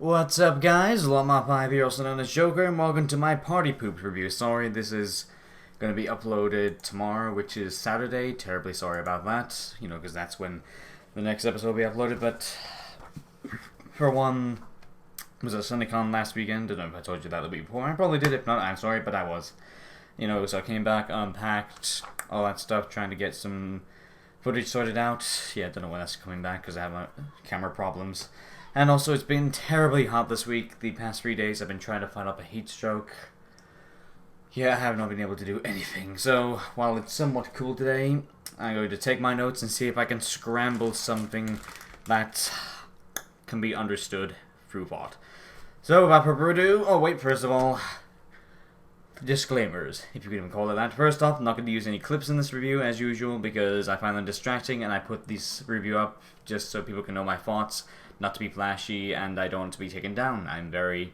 What's up, guys? MLP here, also known as Joker, and welcome to my party poop review. Sorry, this is going to be uploaded tomorrow, which is Saturday. Terribly sorry about that, because that's when the next episode will be uploaded. But for one, was it SunnyCon last weekend? I don't know if I told you that the week before. I probably did. If not, I'm sorry, but I was. So I came back, unpacked, all that stuff, trying to get some footage sorted out. Yeah, I don't know when that's coming back because I have camera problems. And also, it's been terribly hot this week. The past 3 days, I've been trying to fight up a heat stroke. Yeah, I have not been able to do anything. So, while it's somewhat cool today, I'm going to take my notes and see if I can scramble something that can be understood through thought. So, without further ado, first of all, disclaimers, if you could even call it that. First off, I'm not going to use any clips in this review, as usual, because I find them distracting, and I put this review up just so people can know my thoughts. Not to be flashy, and I don't want to be taken down. I'm very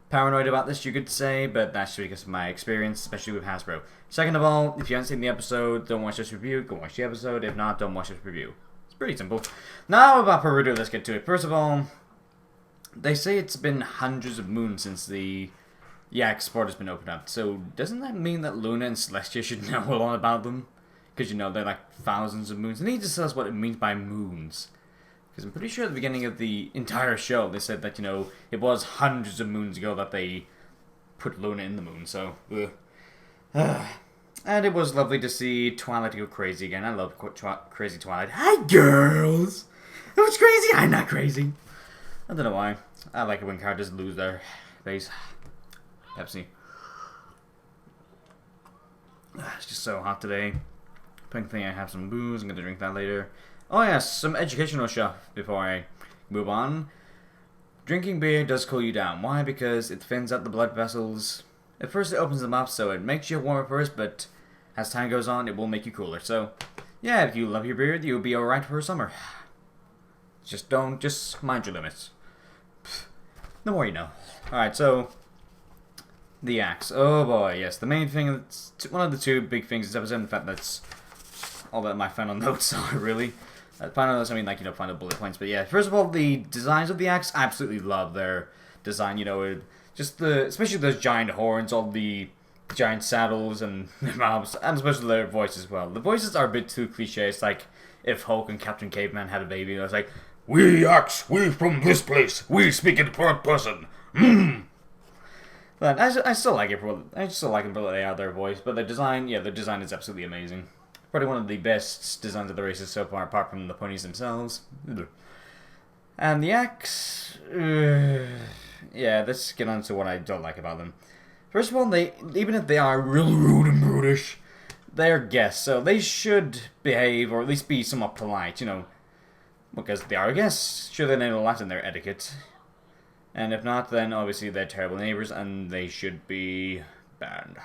paranoid about this, you could say, but that's because of my experience, especially with Hasbro. Second of all, if you haven't seen the episode, don't watch this review, go watch the episode. If not, don't watch this review. It's pretty simple. Now, without further ado, let's get to it. First of all, they say it's been hundreds of moons since the Yak port has been opened up. So, doesn't that mean that Luna and Celestia should know a lot about them? Because, they're like thousands of moons. They need to tell us what it means by moons. Because I'm pretty sure at the beginning of the entire show, they said that, it was hundreds of moons ago that they put Luna in the moon, so, And it was lovely to see Twilight go crazy again. I love crazy Twilight. Hi, girls! It was crazy, I'm not crazy. I don't know why. I like it when characters lose their face. Pepsi. It's just so hot today. Thankfully I have some booze, I'm going to drink that later. Oh yes, some educational stuff before I move on. Drinking beer does cool you down. Why? Because it thins out the blood vessels. At first it opens them up, so it makes you warmer first, but as time goes on, it will make you cooler. So, yeah, if you love your beer, you'll be alright for summer. Just mind your limits. The more you know. Alright, so, the axe. Oh boy, yes, the main thing, one of the two big things this episode, in fact, that's all that my final notes are, really. Final notes, I mean, final bullet points. But yeah, first of all, the designs of the axe, I absolutely love their design. Especially those giant horns, all the giant saddles and mobs, and especially their voices as well. The voices are a bit too cliche. It's like if Hulk and Captain Caveman had a baby. It was like, "We axe, we from this place, we speak in third person." But I still like it for they are their voice. But their design, their design is absolutely amazing. Probably one of the best designs of the races so far, apart from the ponies themselves. And the axe... let's get on to what I don't like about them. First of all, even if they are real rude and brutish, they're guests, so they should behave, or at least be somewhat polite, because they are guests. Sure, they know a lot in their etiquette. And if not, then obviously they're terrible neighbors, and they should be banned.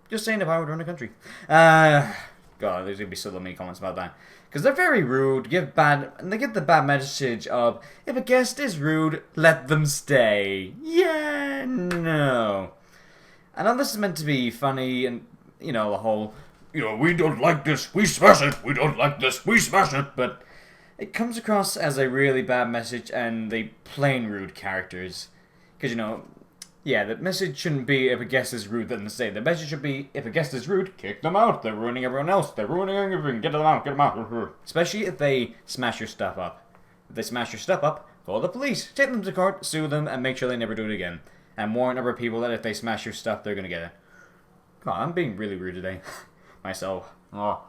Just saying if I would run a country. God, there's going to be so many comments about that. Because they're very rude, and they give the bad message of, if a guest is rude, let them stay. Yeah, no. I know this is meant to be funny, and, the whole, we don't like this, we smash it, we don't like this, we smash it, but it comes across as a really bad message, and they plain rude characters. Because, the message shouldn't be, if a guest is rude, then stay. The message should be, if a guest is rude, kick them out. They're ruining everyone else. They're ruining everything. Get them out. Get them out. Especially if they smash your stuff up. If they smash your stuff up, call the police. Take them to court, sue them, and make sure they never do it again. And warn other people that if they smash your stuff, they're going to get it. God, I'm being really rude today. Myself. Oh.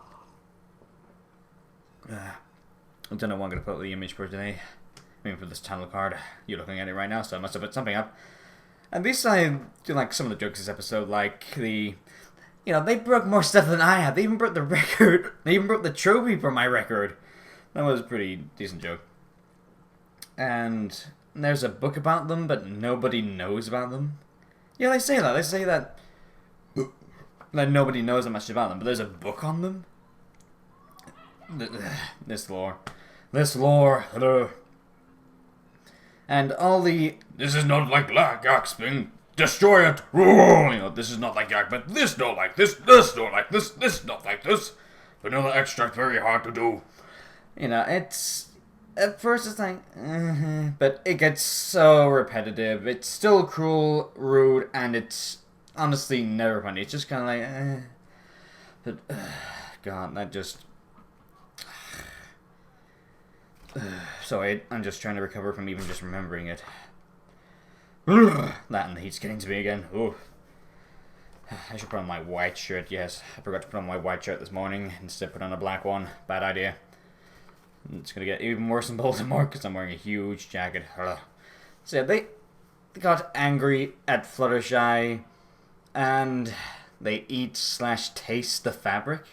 I don't know what I'm going to put the image for today. I mean, for this channel card. You're looking at it right now, so I must have put something up. At least I do like some of the jokes this episode, like they broke more stuff than I had. They even broke the record. They even broke the trophy for my record. That was a pretty decent joke. And there's a book about them, but nobody knows about them. Yeah, they say that. They say that nobody knows that much about them, but there's a book on them. This lore. And all the, this is not like Black Axe thing, destroy it, this is not like Yak, but this don't like this don't like this not like this. Vanilla extract very hard to do. It's At first it's like, but it gets so repetitive. It's still cruel, rude, and it's honestly never funny. It's just kind of like, but God, that just. Sorry, I'm just trying to recover from even just remembering it. That and the heat's getting to me again. Ooh. I should put on my white shirt. Yes, I forgot to put on my white shirt this morning. Instead, put on a black one. Bad idea. It's gonna get even worse in Baltimore because I'm wearing a huge jacket. So yeah, they got angry at Fluttershy, and they eat/taste the fabric.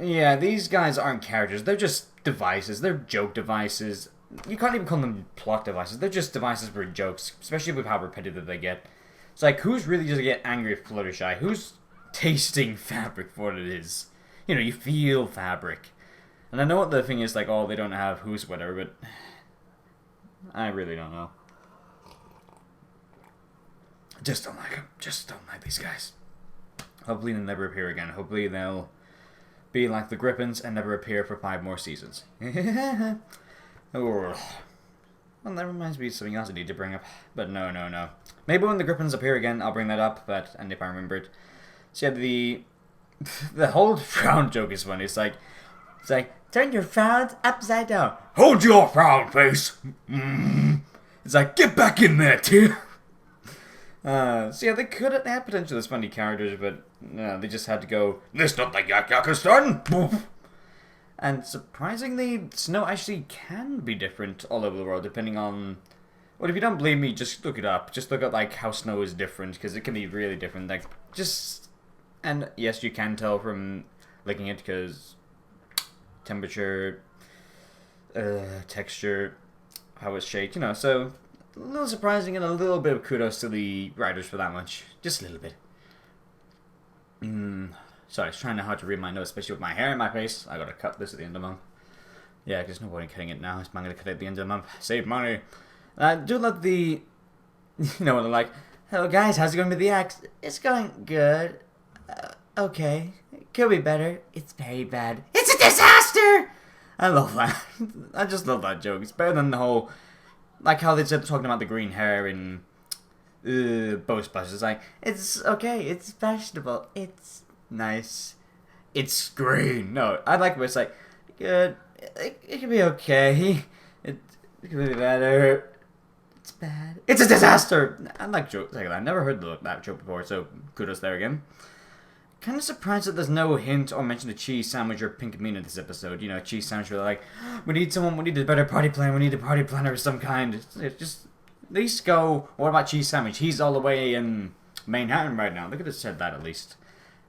Yeah, these guys aren't characters. They're just devices. They're joke devices. You can't even call them plot devices. They're just devices for jokes, especially with how repetitive they get. It's like, who's really going to get angry at Fluttershy? Who's tasting fabric for what it is? You know, you feel fabric. And I know what the thing is, like, oh, they don't have who's whatever, but I really don't know. Just don't like them. Just don't like these guys. Hopefully they'll never appear again. Hopefully they'll be like the Griffins and never appear for 5 more seasons. Well, that reminds me of something else I need to bring up. But no. Maybe when the Griffins appear again, I'll bring that up, and if I remember it. So yeah, the whole frown joke is funny. It's like, turn your frowns upside down. Hold your frown face! It's like, get back in there, dear! So yeah, they had potential as funny characters, but no, they just had to go, this not the Yak-Yakistan! And surprisingly, snow actually can be different all over the world, depending on... Well, if you don't believe me, just look it up. Just look at, like, how snow is different, because it can be really different. Like, just... And yes, you can tell from looking at it, because temperature, texture, how it's shaped, you know, so... A little surprising and a little bit of kudos to the writers for that much. Just a little bit. Sorry, I was trying to hard to read my notes, especially with my hair in my face. I gotta cut this at the end of the month. Yeah, because no point in cutting it now. I'm gonna cut it at the end of the month. Save money. I do love the... You know, when they're like, hello guys, how's it going with the axe? It's going good. Okay. Could be better. It's very bad. It's a disaster! I love that. I just love that joke. It's better than the whole... Like how they said talking about the green hair in Ghostbusters. It's like, it's okay, it's fashionable, it's nice, it's green. No, I like where it's like, good, it could be okay, it could be better, it's bad, it's a disaster. I like jokes like that. I've never heard that joke before, so kudos there again. Kind of surprised that there's no hint or mention of cheese sandwich or Pinkie Pie in this episode. You know, cheese sandwich where they're like, we need a better party plan, we need a party planner of some kind. It's just, at least go, what about cheese sandwich? He's all the way in Manhattan right now. They could have said that at least.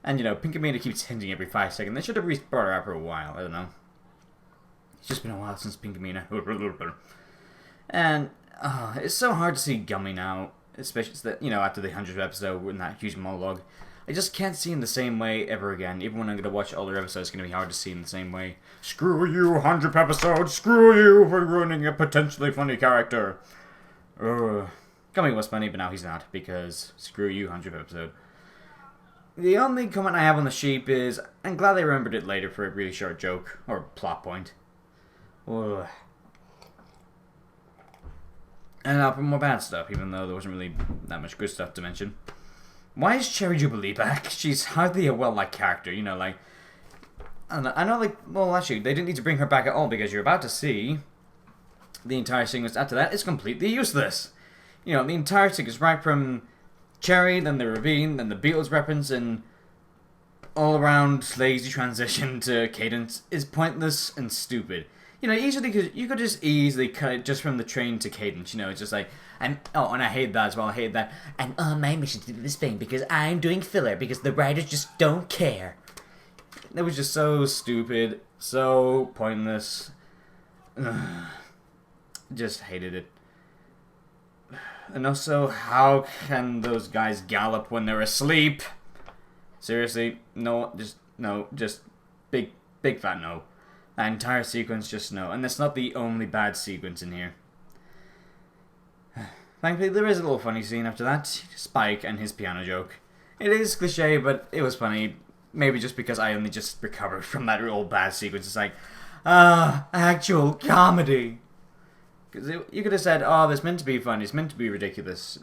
And, you know, Pinkie Pie keeps hinting every 5 seconds. They should have brought her up for a while, I don't know. It's just been a while since Pinkie Pie. And, it's so hard to see Gummy now. Especially, you know, after the 100th episode in that huge monologue. I just can't see in the same way ever again. Even when I'm going to watch older episodes, it's going to be hard to see in the same way. Screw you, 100th episode! Screw you for ruining a potentially funny character! Gummy was funny, but now he's not, because screw you, 100th episode. The only comment I have on the sheep is, I'm glad they remembered it later for a really short joke, or plot point. Ugh. And now for more bad stuff, even though there wasn't really that much good stuff to mention. Why is Cherry Jubilee back? She's hardly a well-liked character, you know, like... I know, like, well, actually, they didn't need to bring her back at all, because you're about to see the entire sequence after that is completely useless. You know, the entire sequence, right from Cherry, then the ravine, then the Beatles reference, and all-around lazy transition to Cadence is pointless and stupid. You know, you could just easily cut it just from the train to Cadence, you know, it's just like... And I hate that as well, I hate that. I'm on my mission to do this thing because I'm doing filler, because the writers just don't care. It was just so stupid, so pointless. Just hated it. And also, how can those guys gallop when they're asleep? Seriously, just big fat no. That entire sequence, just no. And that's not the only bad sequence in here. Thankfully, there is a little funny scene after that. Spike and his piano joke. It is cliche, but it was funny. Maybe just because I only just recovered from that real bad sequence. It's like, Actual comedy. Because you could have said, oh, it's meant to be funny, it's meant to be ridiculous.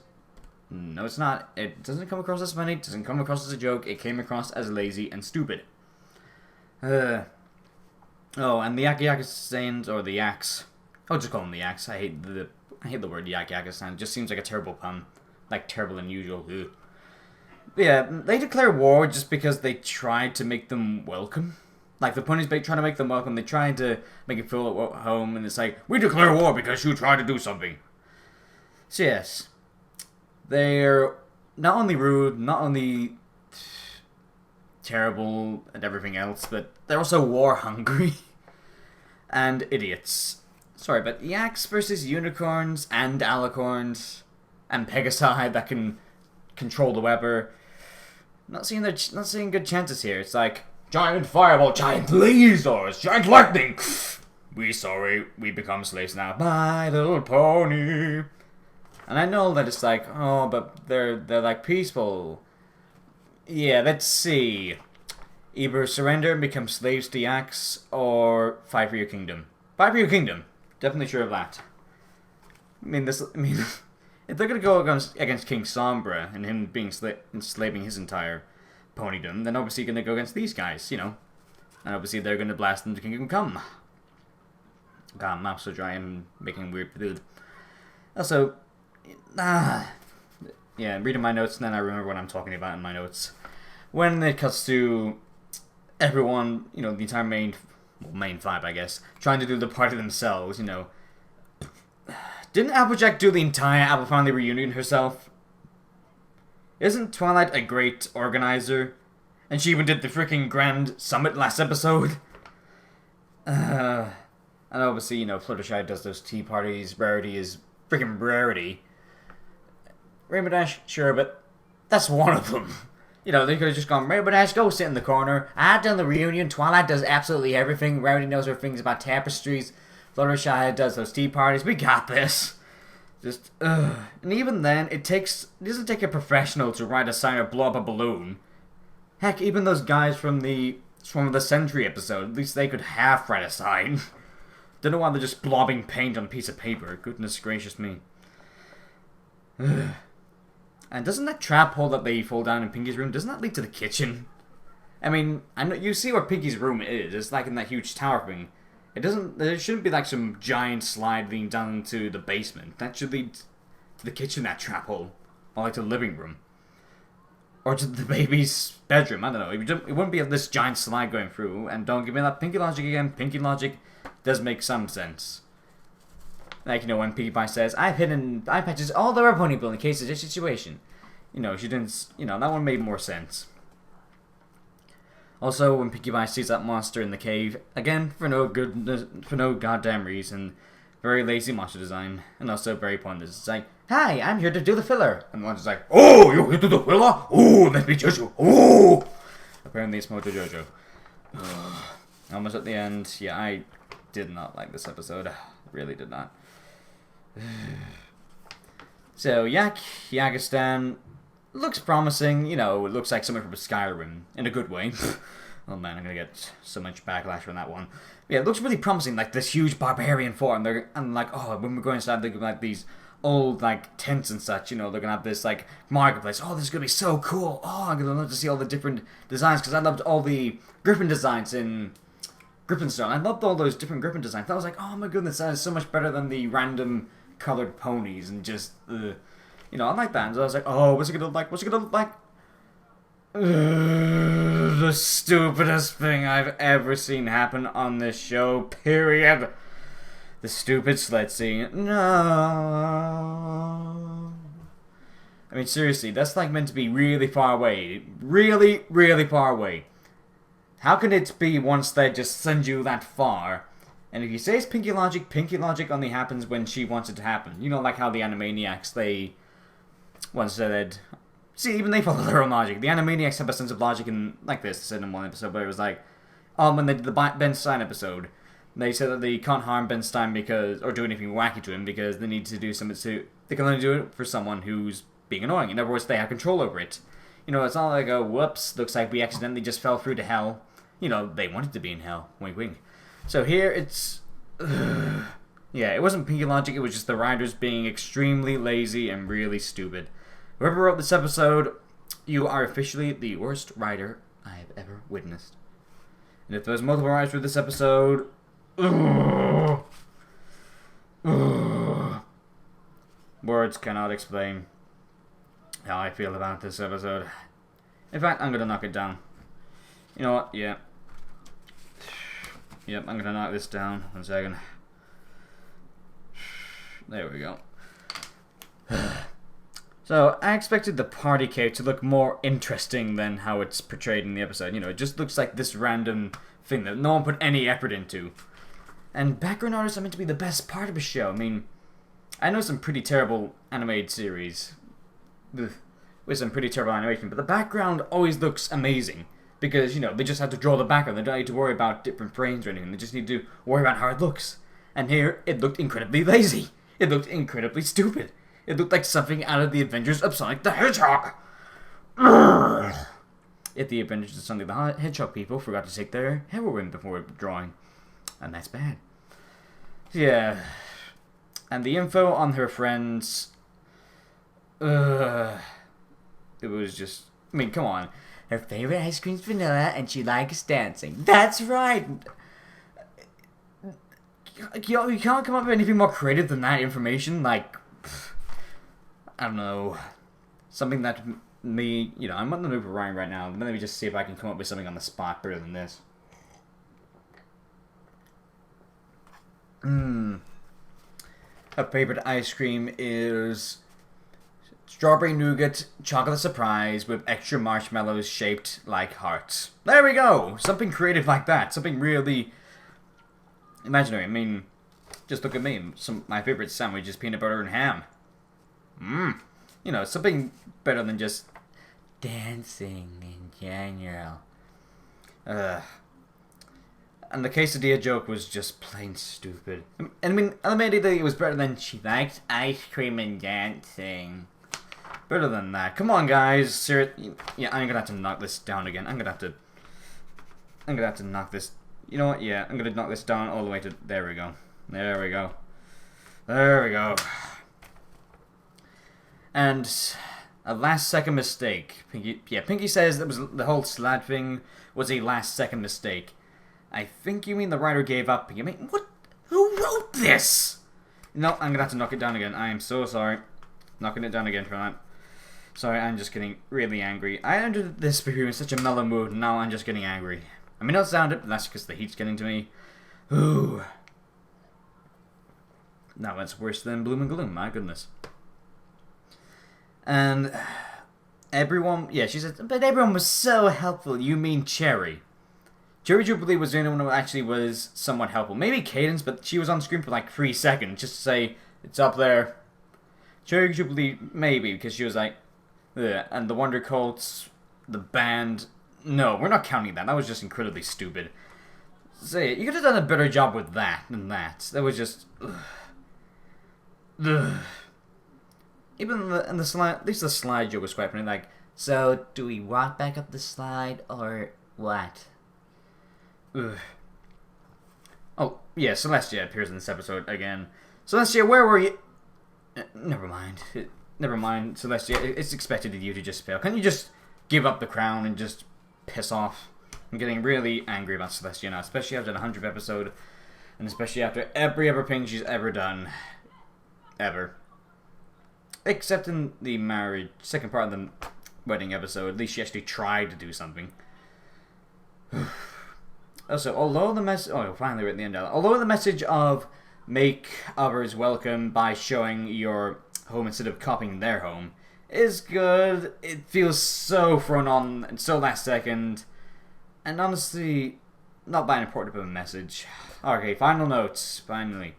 No, it's not. It doesn't come across as funny, it doesn't come across as a joke, it came across as lazy and stupid. Oh, and the Yak Stands, or the Yaks. I'll just call them the Yaks. I hate the word Yak Stand. It just seems like a terrible pun. Like, terrible and unusual. Ugh. Yeah, they declare war just because they tried to make them welcome. Like, the ponies trying to make them welcome, they tried to make it feel at home, and it's like, we declare war because you tried to do something. So yes, they're not only rude, not only terrible and everything else, but they're also war-hungry and idiots. Sorry, but yaks versus unicorns and alicorns and Pegasi that can control the weather. Not seeing good chances here. It's like giant fireball, giant lasers, giant lightning. We become slaves now. My Little Pony. And I know that it's like, oh, but they're like peaceful. Yeah, let's see. Either surrender and become slaves to yaks, or fight for your kingdom. Fight for your kingdom. Definitely sure of that. I mean, if they're gonna go against King Sombra and him being enslaving his entire ponydom, then obviously you're gonna go against these guys, you know. And obviously they're gonna blast them to Kingdom Come. God, my mouth's so dry, I'm making weird food. Also, yeah, reading my notes, and then I remember what I'm talking about in my notes. When it cuts to everyone, you know, the entire main five, I guess, trying to do the party themselves, you know. Didn't Applejack do the entire Apple Family reunion herself? Isn't Twilight a great organizer? And she even did the freaking Grand Summit last episode? And obviously, you know, Fluttershy does those tea parties. Rarity is freaking Rarity. Rainbow Dash, sure, but that's one of them. You know, they could have just gone, Rainbow Dash, go sit in the corner. I've done the reunion. Twilight does absolutely everything. Rarity knows her things about tapestries. Fluttershy does those tea parties. We got this. Just, ugh. And even then, it doesn't take a professional to write a sign or blow up a balloon. Heck, even those guys from the Century episode, at least they could half write a sign. Don't know why they're just blobbing paint on a piece of paper. Goodness gracious me. Ugh. And doesn't that trap hole that they fall down in Pinkie's room, doesn't that lead to the kitchen? I mean, I know you see where Pinkie's room is. It's like in that huge tower thing. There shouldn't be like some giant slide leading down into the basement. That should lead to the kitchen, that trap hole. Or like to the living room. Or to the baby's bedroom, I don't know. It wouldn't be this giant slide going through. And don't give me that Pinkie logic again. Pinkie logic does make some sense. Like, you know, when Pinkie Pie says, I've hidden eye patches all over Ponyville in case of this situation. You know, she didn't, you know, that one made more sense. Also, when Pinkie Pie sees that monster in the cave, again, for no goddamn reason, very lazy monster design, and also very pointless. It's like, hi, I'm here to do the filler. And the monster's like, oh, you're here to do the filler? Oh, let me judge you. Oh! Apparently it's Mojo Jojo. Almost at the end. Yeah, I did not like this episode. Really did not. So, Yakistan looks promising. You know, it looks like something from Skyrim in a good way. Oh man, I'm gonna get so much backlash from that one. But yeah, it looks really promising, like this huge barbarian form. And like, oh, when we're going inside, they're like these old like tents and such. You know, they're gonna have this like marketplace. Oh, this is gonna be so cool. Oh, I'm gonna love to see all the different designs because I loved all the Griffin designs in Griffinstone. I loved all those different Griffin designs. I was like, oh my goodness, that is so much better than the random colored ponies and just, you know, I like that. And so I was like, oh, what's it gonna look like? What's it gonna look like? The stupidest thing I've ever seen happen on this show, period. The stupid sled scene. No. I mean, seriously, that's like meant to be really far away. Really, really far away. How can it be one sled just send you that far? And if you say it's Pinkie Logic only happens when she wants it to happen. You know, like how the Animaniacs, they once said... See, even they follow their own logic. The Animaniacs have a sense of logic in, like this, they said in one episode, but it was like, when they did the Ben Stein episode, they said that they can't harm Ben Stein because, or do anything wacky to him because they need to do something to, they can only do it for someone who's being annoying. In other words, they have control over it. You know, it's not like, whoops, looks like we accidentally just fell through to hell. You know, they wanted to be in hell. Wink, wink. So here it's... yeah, it wasn't Pinkie logic, it was just the writers being extremely lazy and really stupid. Whoever wrote this episode, you are officially the worst writer I have ever witnessed. And if there's multiple writers for this episode... words cannot explain how I feel about this episode. In fact, I'm gonna knock it down. You know what? Yeah. Yep, I'm gonna knock this down. 1 second. There we go. So, I expected the party cave to look more interesting than how it's portrayed in the episode. You know, it just looks like this random thing that no one put any effort into. And background artists are meant to be the best part of a show. I mean, I know some pretty terrible animated series with some pretty terrible animation, but the background always looks amazing. Because, you know, they just have to draw the background. They don't need to worry about different frames or anything. They just need to worry about how it looks. And here, it looked incredibly lazy. It looked incredibly stupid. It looked like something out of the Adventures of Sonic the Hedgehog. If the Adventures of Sonic the Hedgehog people forgot to take their heroin before drawing. And that's bad. Yeah. And the info on her friends... it was just... I mean, come on. Her favorite ice cream's vanilla and she likes dancing. That's right! You can't come up with anything more creative than that information. Like, I don't know. Something that me... You know, I'm on the move with Ryan right now. Let me just see if I can come up with something on the spot better than this. Her favorite ice cream is strawberry nougat chocolate surprise with extra marshmallows shaped like hearts. There we go! Something creative like that. Something really imaginary. I mean, just look at me. My favorite sandwich is peanut butter and ham. You know, something better than just dancing in general. And the quesadilla joke was just plain stupid. And I mean, admittedly, it was better than she likes ice cream and dancing. Better than that. Come on, guys. Seriously. Yeah, I'm gonna have to knock this down again. I'm gonna have to knock this. You know what? Yeah, I'm gonna knock this down all the way to. There we go. There we go. There we go. And a last-second mistake. Pinkie says that was the whole slad thing was a last-second mistake. I think you mean the writer gave up. You mean what? Who wrote this? No, I'm gonna have to knock it down again. I am so sorry. Knocking it down again for that. Sorry, I'm just getting really angry. I entered this video in such a mellow mood, and now I'm just getting angry. I may not sound it, but that's because the heat's getting to me. Ooh. Now that's worse than Bloom and Gloom, my goodness. And everyone, yeah, she said, but everyone was so helpful. You mean Cherry? Cherry Jubilee was the only one who actually was somewhat helpful. Maybe Cadence, but she was on screen for like 3 seconds just to say, it's up there. Cherry Jubilee, maybe, because she was like, ugh. And the Wonder Colts, the band, no, we're not counting that. That was just incredibly stupid. Say, you could have done a better job with that than that. That was just, ugh. Even in the slide, at least the slide joke was quite funny. Like, so do we walk back up the slide or what? Ugh. Oh, yeah, Celestia appears in this episode again. Celestia, where were you? Never mind. Never mind, Celestia. It's expected of you to just fail. Can't you just give up the crown and just piss off? I'm getting really angry about Celestia now, especially after the 100th episode, and especially after every other thing she's ever done. Ever. Except in the marriage, second part of the wedding episode, at least she actually tried to do something. Also, although the message... Oh, finally we're at the end of it. Although the message of make others welcome by showing your home instead of copying their home is good, it feels so thrown on and so last second. And honestly, not by an important of a message. Okay, final notes, finally.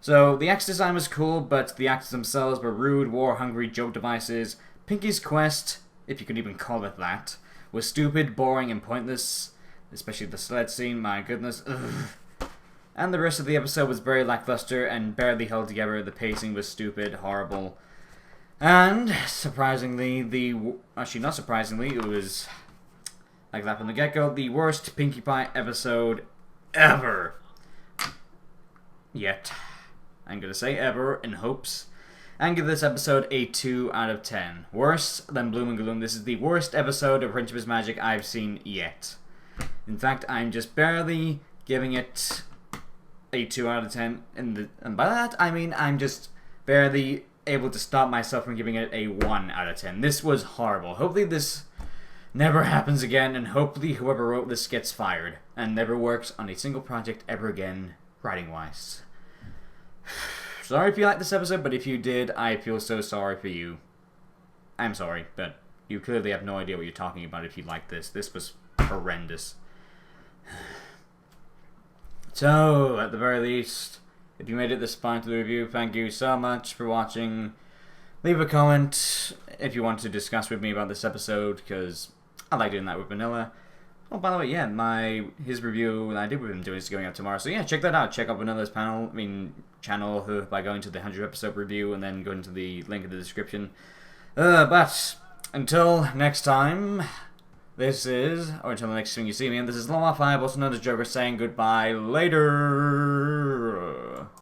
So, the axe design was cool, but the axes themselves were rude, war-hungry joke devices. Pinkie's quest, if you could even call it that, was stupid, boring, and pointless. Especially the sled scene, my goodness. Ugh. And the rest of the episode was very lackluster and barely held together. The pacing was stupid, horrible. And, surprisingly, actually, not surprisingly, it was, like that from the get-go, the worst Pinkie Pie episode ever. yet, I'm gonna say ever, in hopes, and give this episode a 2 out of 10. Worse than Bloom and Gloom. This is the worst episode of Friendship is Magic I've seen yet. In fact, I'm just barely giving it a 2 out of 10. And by that, I mean I'm just barely able to stop myself from giving it a 1 out of 10. This was horrible. Hopefully this never happens again, and hopefully whoever wrote this gets fired and never works on a single project ever again, writing-wise. Sorry if you liked this episode, but if you did, I feel so sorry for you. I'm sorry, but you clearly have no idea what you're talking about if you liked this. This was horrendous. So, at the very least, if you made it this far into the review, thank you so much for watching. Leave a comment if you want to discuss with me about this episode, because I like doing that with Vanilla. Oh, by the way, yeah, his review that I did with him is going out tomorrow. So yeah, check that out. Check out Vanilla's channel by going to the 100 episode review and then going to the link in the description. But until next time, until the next time you see me, and this is Lama5, also known as Joker, saying goodbye later.